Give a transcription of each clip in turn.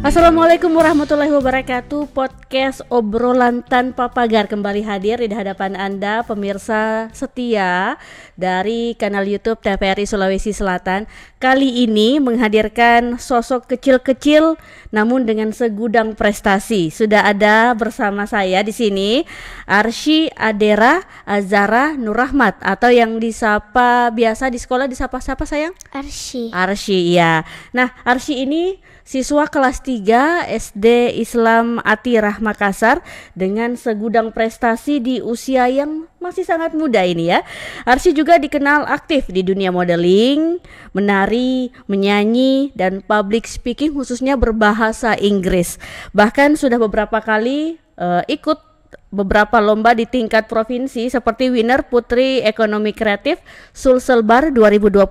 Assalamualaikum warahmatullahi wabarakatuh. Podcast obrolan tanpa pagar kembali hadir di hadapan Anda pemirsa setia dari kanal YouTube TVRI Sulawesi Selatan. Kali ini menghadirkan sosok kecil-kecil namun dengan segudang prestasi. Sudah ada bersama saya di sini Arsy Adera Azara Nurrahmat, atau yang disapa biasa di sekolah disapa siapa sayang? Arsy. Arsy, ya. Nah, Arsy ini siswa kelas 3 SD Islam Atirah Makassar dengan segudang prestasi di usia yang masih sangat muda ini ya. Arsy juga dikenal aktif di dunia modeling, menari, menyanyi, dan public speaking khususnya berbahasa Inggris. Bahkan sudah beberapa kali ikut beberapa lomba di tingkat provinsi seperti winner Putri Ekonomi Kreatif Sulselbar 2025,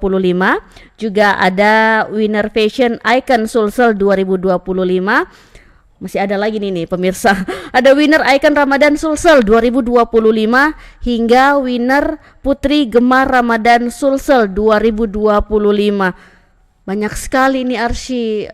juga ada winner Fashion Icon Sulsel 2025. Masih ada lagi nih pemirsa. Ada winner Icon Ramadan Sulsel 2025 hingga winner Putri Gemar Ramadan Sulsel 2025. Banyak sekali nih Arsy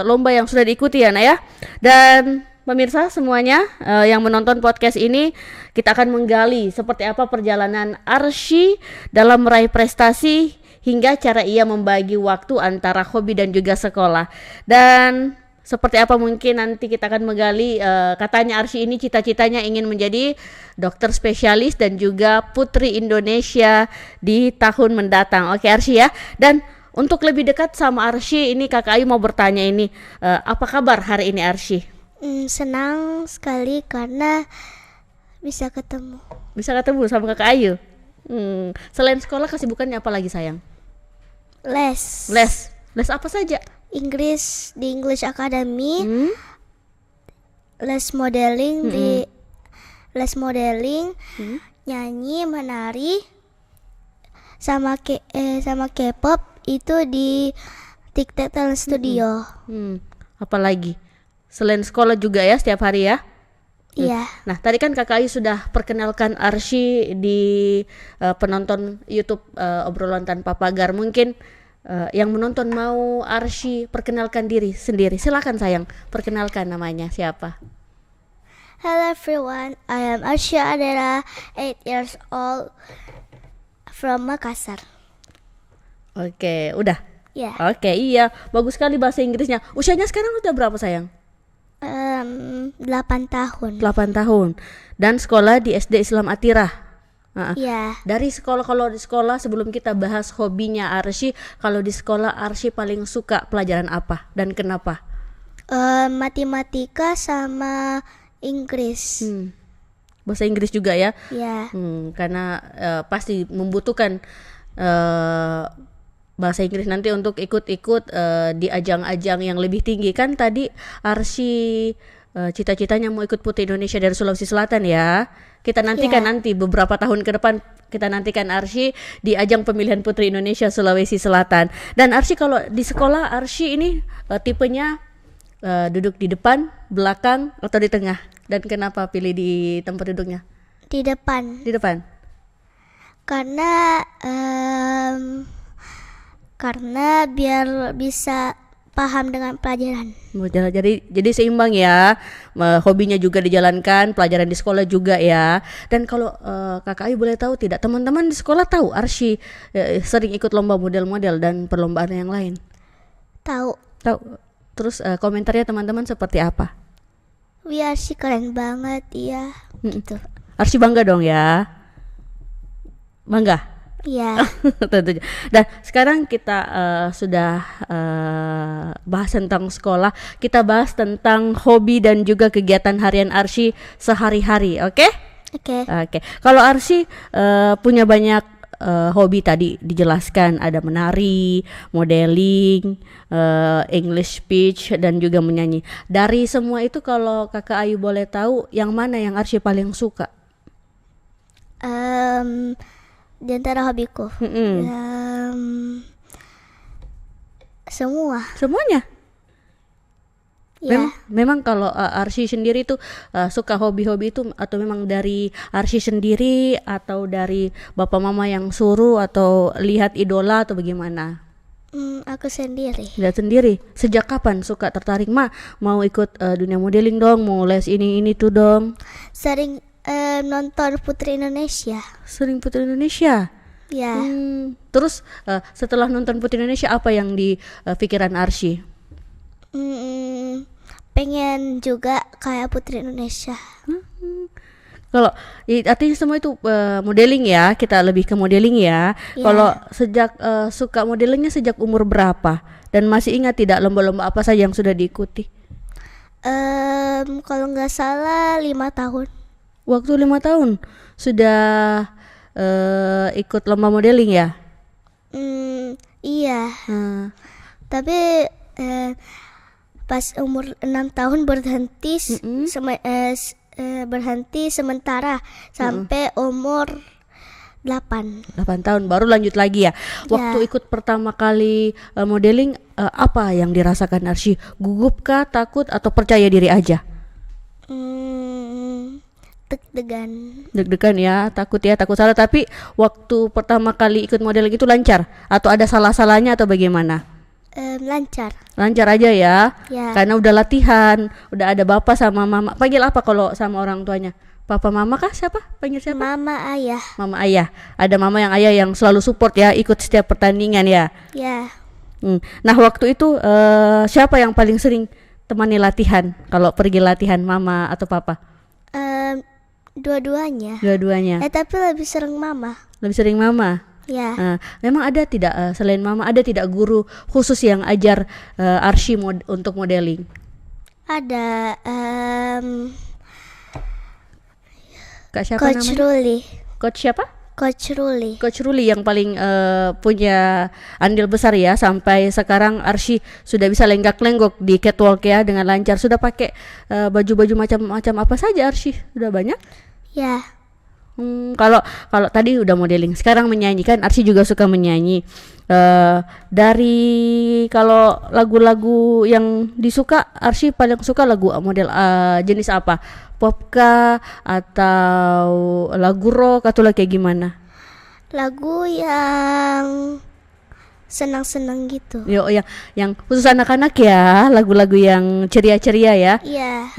lomba yang sudah diikuti ya, Nak ya. Dan pemirsa semuanya yang menonton podcast ini, kita akan menggali seperti apa perjalanan Arsy dalam meraih prestasi hingga cara ia membagi waktu antara hobi dan juga sekolah. Dan seperti apa mungkin nanti kita akan menggali, katanya Arsy ini cita-citanya ingin menjadi dokter spesialis dan juga Putri Indonesia di tahun mendatang. Oke Arsy ya. Dan untuk lebih dekat sama Arsy ini Kakak Ayu mau bertanya ini, apa kabar hari ini Arsy? Senang sekali karena bisa ketemu. Bisa ketemu sama Kakak Ayu. Selain sekolah kesibukannya apa lagi sayang? Les apa saja? Inggris di English Academy, les modeling nyanyi, menari, sama K-pop itu di TikTok Talent Studio. Apa lagi? Selain sekolah juga ya setiap hari ya? Iya. Nah tadi kan Kakak Ayu sudah perkenalkan Arsy di penonton YouTube obrolan tanpa pagar. Mungkin yang menonton mau Arsy perkenalkan diri sendiri. Silakan sayang, perkenalkan namanya siapa? Hello everyone, I am Arsy Adera, 8 years old from Makassar. Oke, udah? Ya. Oke, iya, bagus sekali bahasa Inggrisnya. Usianya sekarang udah berapa sayang? 8 tahun. 8 tahun. Dan sekolah di SD Islam Atirah. Iya. Dari sekolah, kalau di sekolah sebelum kita bahas hobinya Arsy, kalau di sekolah Arsy paling suka pelajaran apa dan kenapa? Matematika sama Inggris. Bahasa Inggris juga ya? Iya. Karena pasti membutuhkan bahasa Inggris nanti untuk ikut-ikut di ajang-ajang yang lebih tinggi. Kan tadi Arsy cita-citanya mau ikut Putri Indonesia dari Sulawesi Selatan ya. Kita nantikan nanti beberapa tahun ke depan, kita nantikan Arsy di ajang pemilihan Putri Indonesia Sulawesi Selatan. Dan Arsy kalau di sekolah, Arsy ini tipenya duduk di depan, belakang, atau di tengah? Dan kenapa pilih di tempat duduknya? Di depan. Di depan? Karena biar bisa paham dengan pelajaran. Jadi seimbang ya, hobinya juga dijalankan, pelajaran di sekolah juga ya. Dan kalau Kakak Ayu boleh tahu tidak, teman-teman di sekolah tahu Arsy sering ikut lomba model-model dan perlombaan yang lain? Tahu. Terus komentarnya teman-teman seperti apa? Wih, Arsy keren banget ya. Gitu. Arsy bangga dong ya? Bangga? Iya. Tentunya. Dan sekarang kita sudah bahas tentang sekolah, kita bahas tentang hobi dan juga kegiatan harian Arsy sehari-hari, oke? Oke. Kalau Arsy punya banyak hobi, tadi dijelaskan ada menari, modeling, English speech, dan juga menyanyi. Dari semua itu kalau Kakak Ayu boleh tahu, yang mana yang Arsy paling suka? Di antara hobiku, semuanya. Ya. Memang kalau Arsy sendiri tuh suka hobi-hobi itu, atau memang dari Arsy sendiri, atau dari bapak mama yang suruh, atau lihat idola, atau bagaimana? Aku sendiri. Lihat sendiri. Sejak kapan suka tertarik, Ma? Mau ikut dunia modeling dong, mau les ini tuh dong. Sering nonton Putri Indonesia. Sering Putri Indonesia. Ya. Terus setelah nonton Putri Indonesia apa yang di pikiran Arsy? Pengen juga kayak Putri Indonesia. Kalau artinya semua itu modeling ya, kita lebih ke modeling ya. Ya. Kalau sejak suka modelingnya sejak umur berapa? Dan masih ingat tidak lomba-lomba apa saja yang sudah diikuti? Kalau nggak salah 5 tahun. Waktu 5 tahun sudah ikut lomba modeling ya? Iya. Hmm. Tapi pas umur 6 tahun berhenti berhenti sementara sampai umur 8 tahun baru lanjut lagi ya. Waktu ikut pertama kali modeling apa yang dirasakan Arsy? Gugup kah, takut atau percaya diri aja? Deg-degan ya, takut salah. Tapi waktu pertama kali ikut modeling itu lancar atau ada salah-salahnya atau bagaimana? Lancar aja ya. Ya. Karena udah latihan, udah ada bapak sama mama. Panggil apa kalau sama orang tuanya? Papa, mama kah? Siapa? Panggil siapa? Mama, ayah. Mama, ayah. Ada mama yang ayah yang selalu support ya, ikut setiap pertandingan ya. Ya. Nah waktu itu siapa yang paling sering temani latihan? Kalau pergi latihan, mama atau papa? Dua-duanya. Tapi lebih sering mama. Lebih sering mama. Ya. Memang ada tidak selain mama, ada tidak guru khusus yang ajar Arsy untuk modeling? Ada Kak siapa Coach namanya? Ruli. Coach siapa? Coach Ruli. Coach Ruli yang paling punya andil besar ya. Sampai sekarang Arsy sudah bisa lenggak-lenggok di catwalk ya dengan lancar. Sudah pakai baju-baju macam-macam apa saja Arsy? Sudah banyak? Ya. Kalau tadi udah modeling, sekarang menyanyi kan Arsy juga suka menyanyi. Dari kalau lagu-lagu yang disuka, Arsy paling suka lagu model jenis apa? Pop kah atau lagu rock atau kayak gimana? Lagu yang senang-senang gitu. Yo, yang khusus anak-anak ya, lagu-lagu yang ceria-ceria ya. Iya.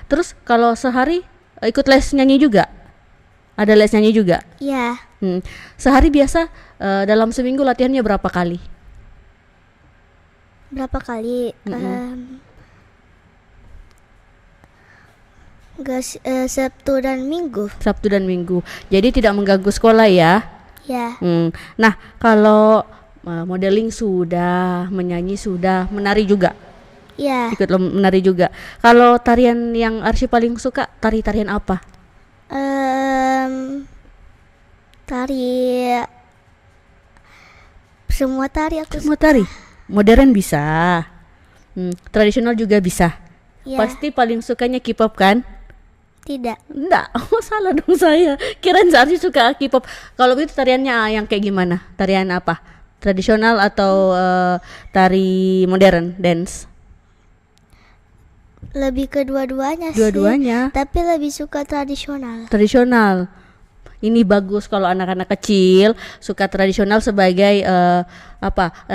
Terus kalau sehari ikut les nyanyi juga? Ada les nyanyi juga? Iya. Sehari biasa dalam seminggu latihannya berapa kali? Berapa kali? Sabtu dan Minggu. Sabtu dan Minggu. Jadi tidak mengganggu sekolah ya? Ya. Nah, kalau modeling sudah, menyanyi sudah, menari juga? Ya. Ikut menari juga. Kalau tarian yang Arsy paling suka, tarian apa? Semua tari aku Semua tari. Modern bisa. Tradisional juga bisa. Ya. Pasti paling sukanya K-pop kan? Tidak. Enggak. Oh, salah dong saya. Kirain Arsy suka K-pop. Kalau itu tariannya yang kayak gimana? Tarian apa? Tradisional atau tari modern, dance? Lebih kedua-duanya sih. Dua-duanya. Tapi lebih suka tradisional. Tradisional. Ini bagus kalau anak-anak kecil suka tradisional sebagai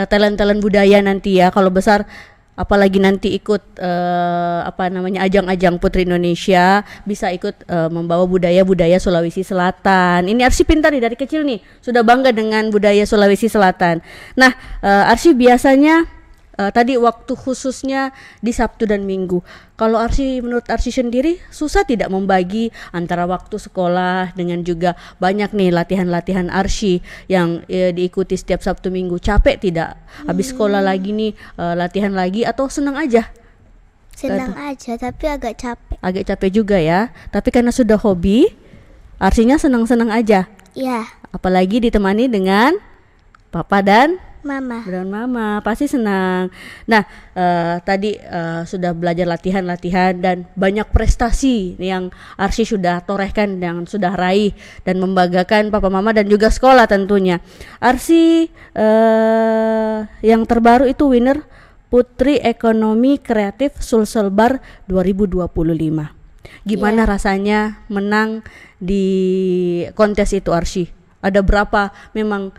talent-talent budaya nanti ya. Kalau besar apalagi nanti ikut ajang-ajang Putri Indonesia, bisa ikut membawa budaya-budaya Sulawesi Selatan. Ini Arsy pintar nih dari kecil nih, sudah bangga dengan budaya Sulawesi Selatan. Nah, Arsy biasanya tadi waktu khususnya di Sabtu dan Minggu. Kalau menurut Arsy sendiri susah tidak membagi antara waktu sekolah dengan juga banyak nih latihan-latihan Arsy yang diikuti setiap Sabtu Minggu. Capek tidak? Habis sekolah lagi nih latihan lagi atau senang aja? Senang aja, tapi agak capek. Agak capek juga ya. Tapi karena sudah hobi, Arsynya senang-senang aja. Iya. Apalagi ditemani dengan papa dan Mama. Pasti senang. Nah, tadi sudah belajar latihan dan banyak prestasi yang Arsy sudah torehkan, yang sudah raih dan membanggakan papa mama dan juga sekolah tentunya. Arsy yang terbaru itu winner Putri Ekonomi Kreatif Sulselbar 2025. Gimana rasanya menang di kontes itu Arsy? Ada berapa memang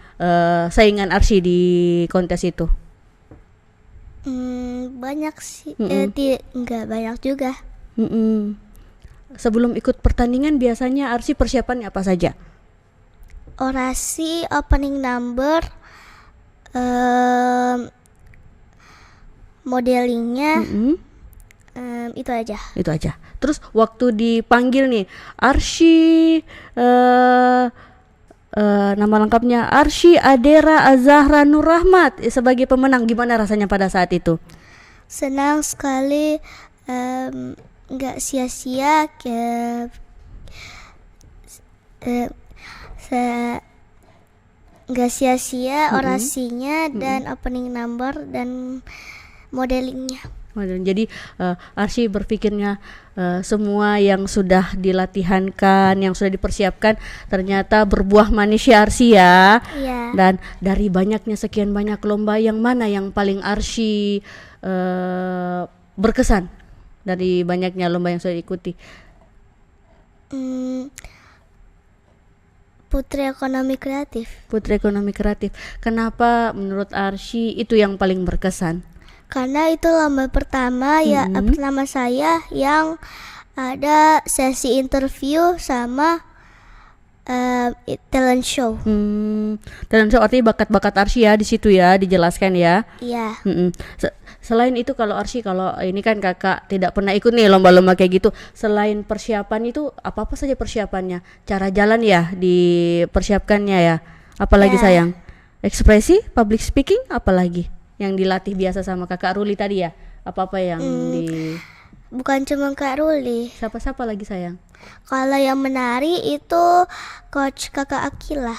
saingan Arsy di kontes itu? Banyak sih, Mm-mm. enggak banyak juga. Mm-mm. Sebelum ikut pertandingan biasanya Arsy persiapannya apa saja? Orasi, opening number, em, modelingnya, Mm-mm. itu aja. Itu aja. Terus waktu dipanggil nih, Arsy, eh, nama lengkapnya Arsy Adera Azahra Nur Rahmat sebagai pemenang, gimana rasanya pada saat itu? Senang sekali, nggak sia-sia nggak sia-sia orasinya dan opening number dan modelingnya. Waduh, jadi Arsy berpikirnya semua yang sudah dilatihankan, yang sudah dipersiapkan ternyata berbuah manis ya Arsy ya. Iya. Dan dari banyaknya sekian banyak lomba, yang mana yang paling Arsy berkesan dari banyaknya lomba yang sudah diikuti? Hmm, Putri Ekonomi Kreatif. Putri Ekonomi Kreatif. Kenapa menurut Arsy itu yang paling berkesan? Karena itu lomba pertama ya, pertama saya yang ada sesi interview sama talent show. Dan so artinya bakat-bakat Arsy ya di situ ya dijelaskan ya. Iya. Selain itu kalau Arsy, kalau ini kan kakak tidak pernah ikut nih lomba-lomba kayak gitu. Selain persiapan itu apa-apa saja persiapannya? Cara jalan ya dipersiapkannya ya. Apalagi Ya. sayang? Ekspresi, public speaking, apalagi yang dilatih biasa sama kakak Ruli tadi ya? Apa-apa yang di Bukan cuma Kak Ruli. siapa-siapa lagi sayang? Kalau yang menari itu coach Kakak Akila.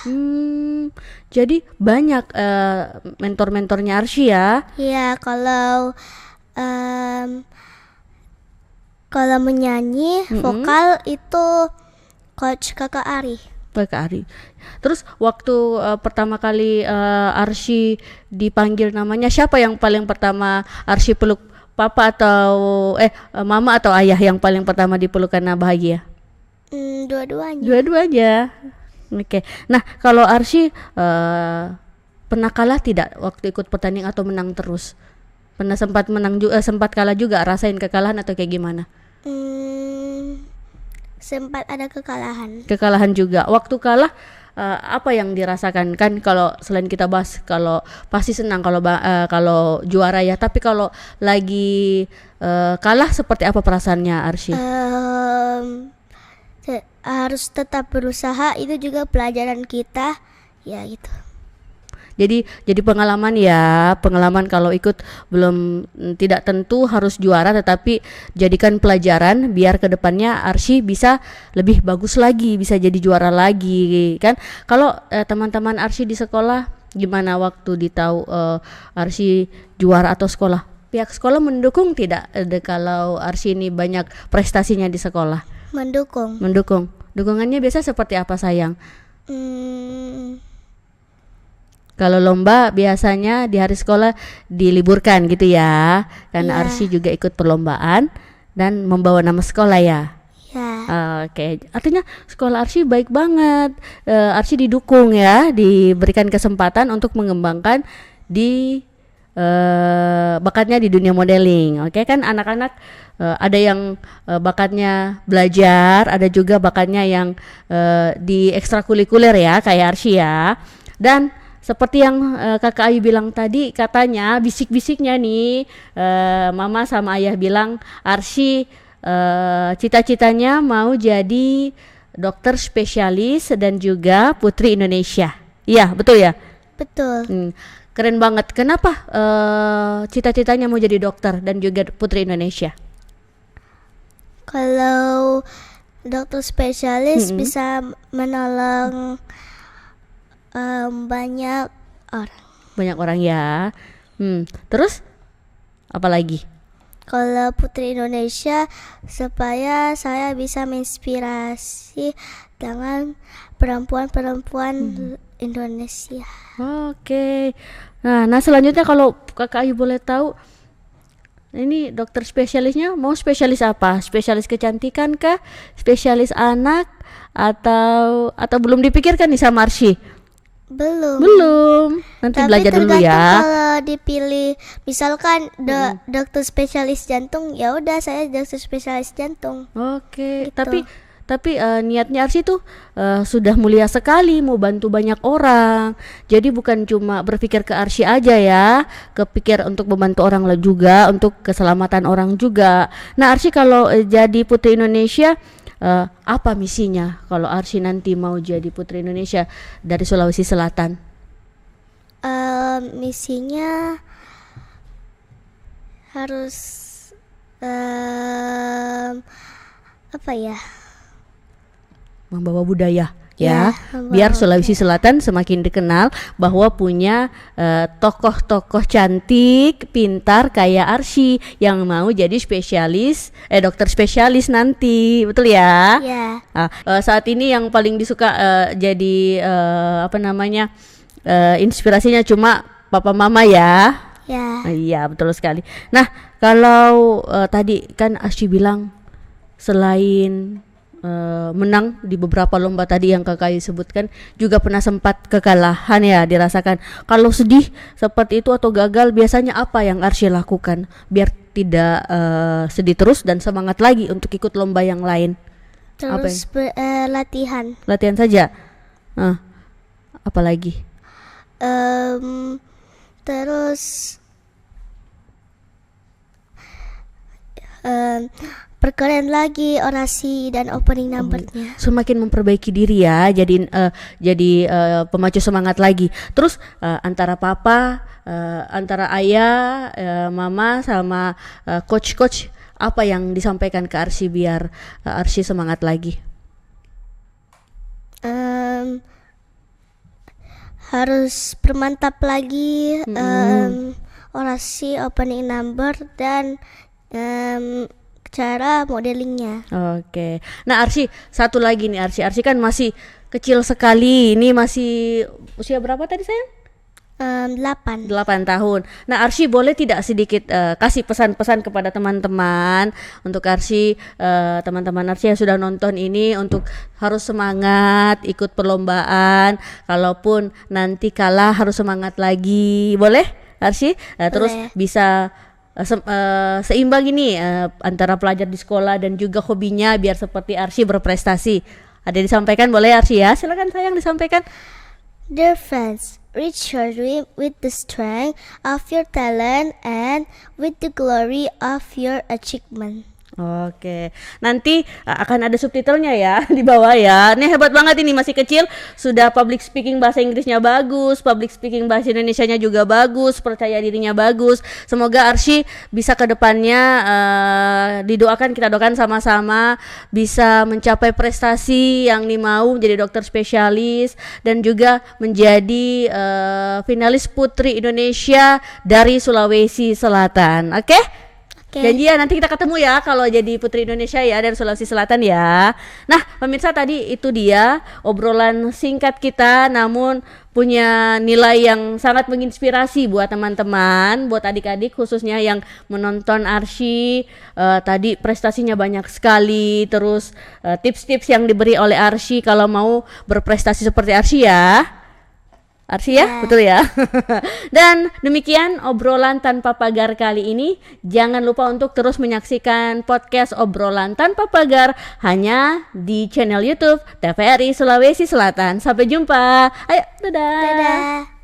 Jadi banyak mentor-mentornya Arsy ya. Ya, kalau menyanyi vokal itu coach Kakak Ari. Kakak Ari. Terus waktu pertama kali Arsy dipanggil namanya, siapa yang paling pertama Arsy peluk? Papa atau mama atau ayah yang paling pertama dipeluk karena bahagia? Dua-duanya. Dua-duanya. Oke. Nah, kalau Arsy pernah kalah tidak waktu ikut pertandingan atau menang terus? Pernah sempat menang juga, sempat kalah juga, rasain kekalahan atau kayak gimana? Sempat ada kekalahan. Kekalahan juga. Waktu kalah apa yang dirasakan? Kan kalau selain kita bahas kalau pasti senang kalau juara ya, tapi kalau lagi kalah seperti apa perasaannya Arsy? Harus tetap berusaha, itu juga pelajaran kita ya gitu. Jadi pengalaman ya, pengalaman kalau ikut belum tidak tentu harus juara, tetapi jadikan pelajaran biar kedepannya Arsy bisa lebih bagus lagi, bisa jadi juara lagi kan. Kalau teman-teman Arsy di sekolah gimana waktu ditahu Arsy juara atau sekolah? Pihak sekolah mendukung tidak kalau Arsy ini banyak prestasinya di sekolah? Mendukung. Dukungannya biasa seperti apa sayang? Hmm, Kalau lomba biasanya di hari sekolah diliburkan gitu ya, karena Iya. Arsy juga ikut perlombaan dan membawa nama sekolah ya. ya. Oke, artinya sekolah Arsy baik banget. Arsy didukung ya, diberikan kesempatan untuk mengembangkan di bakatnya di dunia modeling. Oke kan anak-anak ada yang bakatnya belajar, ada juga bakatnya yang di ekstrakurikuler ya kayak Arsy ya. Dan seperti yang kakak Ayu bilang tadi, katanya bisik-bisiknya nih mama sama ayah bilang Arsy cita-citanya mau jadi dokter spesialis dan juga putri Indonesia. Iya betul ya? Betul. Keren banget. Kenapa cita-citanya mau jadi dokter dan juga putri Indonesia? Kalau dokter spesialis bisa menolong banyak orang. Banyak orang ya. Terus apa lagi? Kalau putri Indonesia supaya saya bisa menginspirasi dengan perempuan-perempuan Indonesia. Oke. Nah selanjutnya kalau kakak Ayu boleh tahu, ini dokter spesialisnya mau spesialis apa? Spesialis kecantikan kah? Spesialis anak atau belum dipikirkan nih sama Arsy? Belum. Nanti Tapi belajar dulu tergantung ya. kalau dipilih misalkan dokter spesialis jantung, ya udah saya dokter spesialis jantung. Oke, Gitu. tapi niatnya Arsy tuh sudah mulia sekali, mau bantu banyak orang. Jadi bukan cuma berpikir ke Arsy aja ya, kepikir untuk membantu orang lain juga, untuk keselamatan orang juga. Nah, Arsy kalau jadi Putri Indonesia, apa misinya kalau Arsy nanti mau jadi Putri Indonesia dari Sulawesi Selatan? Misinya harus apa ya? Membawa budaya Ya, ya, membawa biar Sulawesi Selatan semakin dikenal bahwa punya tokoh-tokoh cantik, pintar kayak Arsy yang mau jadi dokter spesialis nanti, betul ya? Ya. Saat ini yang paling disuka jadi inspirasinya cuma papa mama ya. Ya. Iya, betul sekali. Nah, kalau tadi kan Arsy bilang selain menang di beberapa lomba tadi yang kakak sebutkan, juga pernah sempat kekalahan ya dirasakan. Kalau sedih seperti itu atau gagal, biasanya apa yang Arsy lakukan biar tidak sedih terus dan semangat lagi untuk ikut lomba yang lain? Terus latihan. Latihan saja. Apa lagi? Terus perkeren lagi orasi dan opening number-nya. Semakin memperbaiki diri ya, jadi pemacu semangat lagi. Terus antara papa, antara ayah, mama sama coach apa yang disampaikan ke Arsy biar Arsy semangat lagi? Harus permantap lagi orasi, opening number, dan cara modelingnya. Oke. Nah, Arsy, satu lagi nih Arsy kan masih kecil sekali. Ini masih usia berapa tadi sayang? 8 tahun. Nah, Arsy boleh tidak sedikit kasih pesan-pesan kepada teman-teman untuk Arsy, teman-teman Arsy yang sudah nonton ini, untuk harus semangat ikut perlombaan. Kalaupun nanti kalah harus semangat lagi. Boleh Arsy? Terus bisa seimbang ini antara pelajar di sekolah dan juga hobinya biar seperti Arsy berprestasi. Ada disampaikan boleh Arsy ya? Silakan sayang disampaikan. Dear friends, reach your dream with the strength of your talent and with the glory of your achievement. Oke, nanti akan ada subtitlenya ya di bawah ya. Ini hebat banget, ini masih kecil sudah public speaking bahasa Inggrisnya bagus, public speaking bahasa Indonesianya juga bagus, percaya dirinya bagus. Semoga Arsy bisa ke depannya, didoakan, kita doakan sama-sama bisa mencapai prestasi yang dimau, menjadi dokter spesialis dan juga menjadi finalis Putri Indonesia dari Sulawesi Selatan. Oke? Janji ya, nanti kita ketemu ya kalau jadi Putri Indonesia ya dari Sulawesi Selatan ya. Nah, pemirsa, tadi itu dia obrolan singkat kita namun punya nilai yang sangat menginspirasi buat teman-teman, buat adik-adik khususnya yang menonton Arsy. Tadi prestasinya banyak sekali, terus tips-tips yang diberi oleh Arsy kalau mau berprestasi seperti Arsy ya. Arsy ya, betul ya. Dan demikian obrolan tanpa pagar kali ini. Jangan lupa untuk terus menyaksikan podcast obrolan tanpa pagar hanya di channel YouTube TVRI Sulawesi Selatan. Sampai jumpa. Ayo, dadah. Dadah.